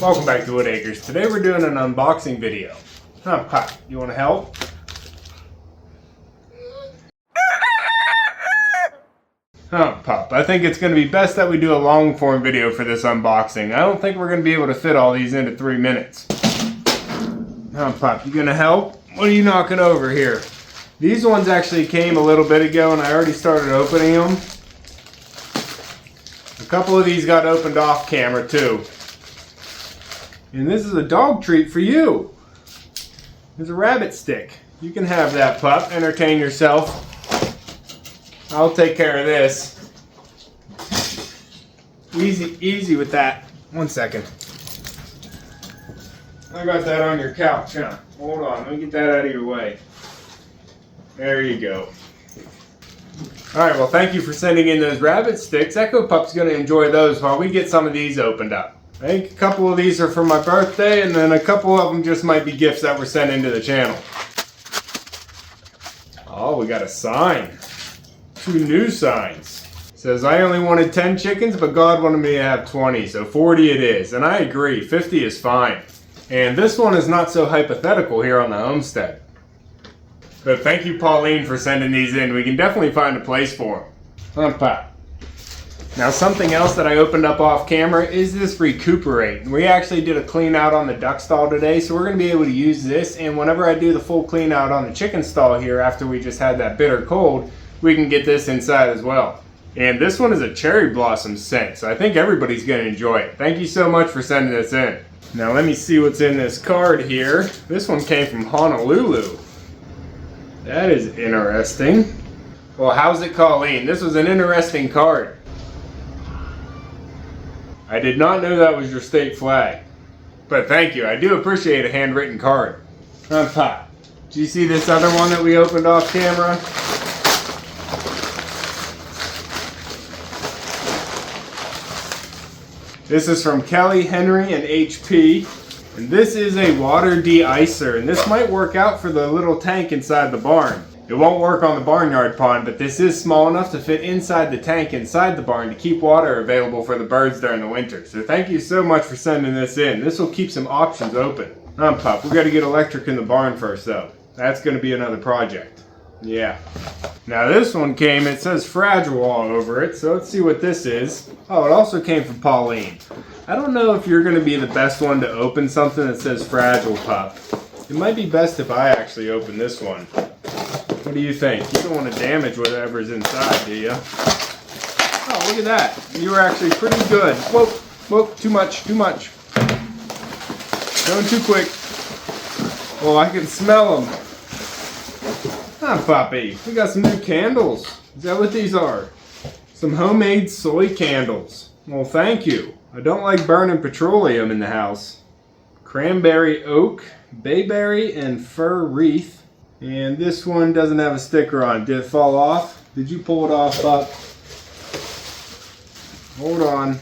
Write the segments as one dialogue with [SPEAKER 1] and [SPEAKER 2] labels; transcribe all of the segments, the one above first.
[SPEAKER 1] Welcome back to Woodacres. Today we're doing an unboxing video. Pup, you want to help? Pup, I think it's going to be best that we do a long form video for this unboxing. I don't think we're going to be able to fit all these into 3 minutes. Pup, you going to help? What are you knocking over here? These ones actually came a little bit ago and I already started opening them. A couple of these got opened off camera too. And this is a dog treat for you. There's a rabbit stick. You can have that, pup. Entertain yourself. I'll take care of this. Easy with that. 1 second. I got that on your couch, huh? Hold on, let me get that out of your way. There you go. Alright, well thank you for sending in those rabbit sticks. Echopup's going to enjoy those while we get some of these opened up. I think a couple of these are for my birthday, and then a couple of them just might be gifts that were sent into the channel. Oh, we got a sign. 2 new signs. It says, I only wanted 10 chickens, but God wanted me to have 20, so 40 it is. And I agree, 50 is fine. And this one is not so hypothetical here on the Homestead. But thank you, Pauline, for sending these in. We can definitely find a place for them. Pup. Now something else that I opened up off camera is this Recuperate. We actually did a clean out on the duck stall today, so we're going to be able to use this, and whenever I do the full clean out on the chicken stall here after we just had that bitter cold, we can get this inside as well. And this one is a cherry blossom scent, so I think everybody's going to enjoy it. Thank you so much for sending this in. Now let me see what's in this card here. This one came from Honolulu. That is interesting. Well, how's it, Colleen? This was an interesting card. I did not know that was your state flag. But thank you. I do appreciate a handwritten card. Pup, do you see this other one that we opened off camera? This is from Kelly, Henry, and HP. And this is a water deicer. And this might work out for the little tank inside the barn. It won't work on the barnyard pond, but this is small enough to fit inside the tank inside the barn to keep water available for the birds during the winter. So thank you so much for sending this in. This will keep some options open. Pup, we got to get electric in the barn first though. That's going to be another project. Yeah. Now this one came, it says fragile all over it, so let's see what this is. Oh, it also came from Pauline. I don't know if you're going to be the best one to open something that says fragile, pup. It might be best if I actually open this one. What do you think? You don't want to damage whatever's inside, do you? Oh, look at that. You were actually pretty good. Whoa, whoa, too much. Going too quick. Oh, I can smell them. Puppy. We got some new candles. Is that what these are? Some homemade soy candles. Well, thank you. I don't like burning petroleum in the house. Cranberry oak, bayberry, and fir wreath. And this one doesn't have a sticker on it. Did it fall off? Did you pull it off, Pup? Hold on.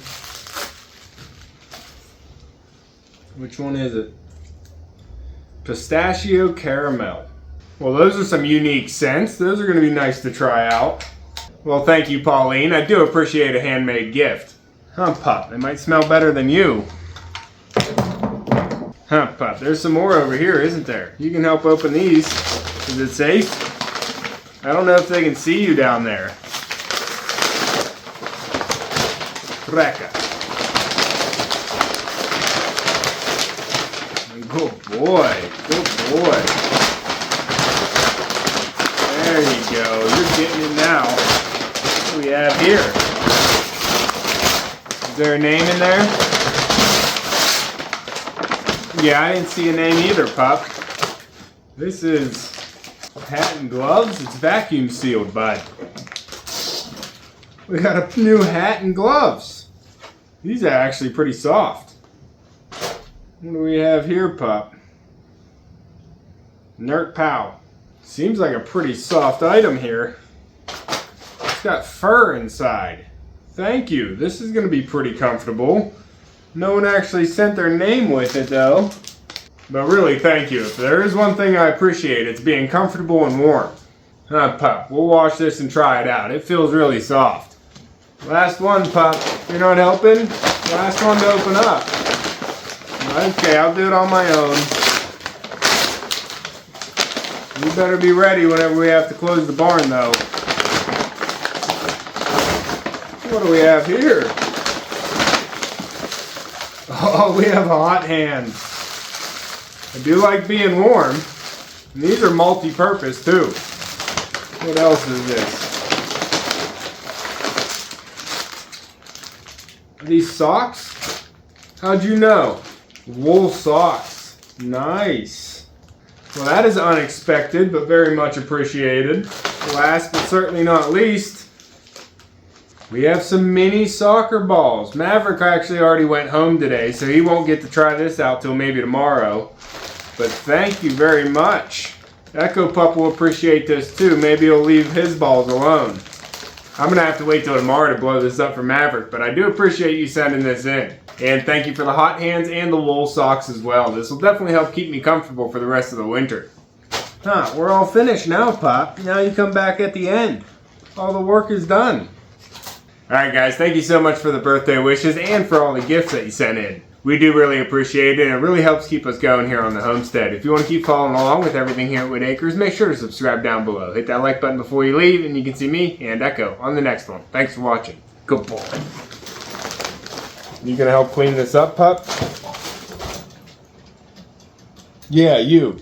[SPEAKER 1] Which one is it? Pistachio caramel. Well, those are some unique scents. Those are going to be nice to try out. Well, thank you, Pauline. I do appreciate a handmade gift. Pup, they might smell better than you. Pup, there's some more over here, isn't there? You can help open these. Is it safe? I don't know if they can see you down there. Recca. Good boy. Good boy. There you go. You're getting it now. What do we have here? Is there a name in there? Yeah, I didn't see a name either, Pup. This is hat and gloves. It's vacuum sealed, bud. We got a new hat and gloves. These are actually pretty soft. What do we have here, Pup? Nert Pow. Seems like a pretty soft item here. It's got fur inside. Thank you. This is going to be pretty comfortable. No one actually sent their name with it though. But really, thank you. If there is one thing I appreciate, it's being comfortable and warm. Pup, we'll wash this and try it out. It feels really soft. Last one, Pup. You're not helping? Last one to open up. Okay, I'll do it on my own. You better be ready whenever we have to close the barn, though. What do we have here? Oh, we have a hot hand. I do like being warm. And these are multi-purpose, too. What else is this? Are these socks? How'd you know? Wool socks. Nice. Well, that is unexpected, but very much appreciated. Last but certainly not least, we have some mini soccer balls. Maverick actually already went home today, so he won't get to try this out till maybe tomorrow. But thank you very much. Echopup will appreciate this too. Maybe he'll leave his balls alone. I'm going to have to wait till tomorrow to blow this up for Maverick, but I do appreciate you sending this in. And thank you for the hot hands and the wool socks as well. This will definitely help keep me comfortable for the rest of the winter. Huh, we're all finished now, Pop. Now you come back at the end. All the work is done. Alright guys, thank you so much for the birthday wishes and for all the gifts that you sent in. We do really appreciate it, and it really helps keep us going here on the homestead. If you want to keep following along with everything here at Whitt Acres, make sure to subscribe down below. Hit that like button before you leave, and you can see me and Echo on the next one. Thanks for watching. Good boy. You gonna help clean this up, pup? Yeah, you.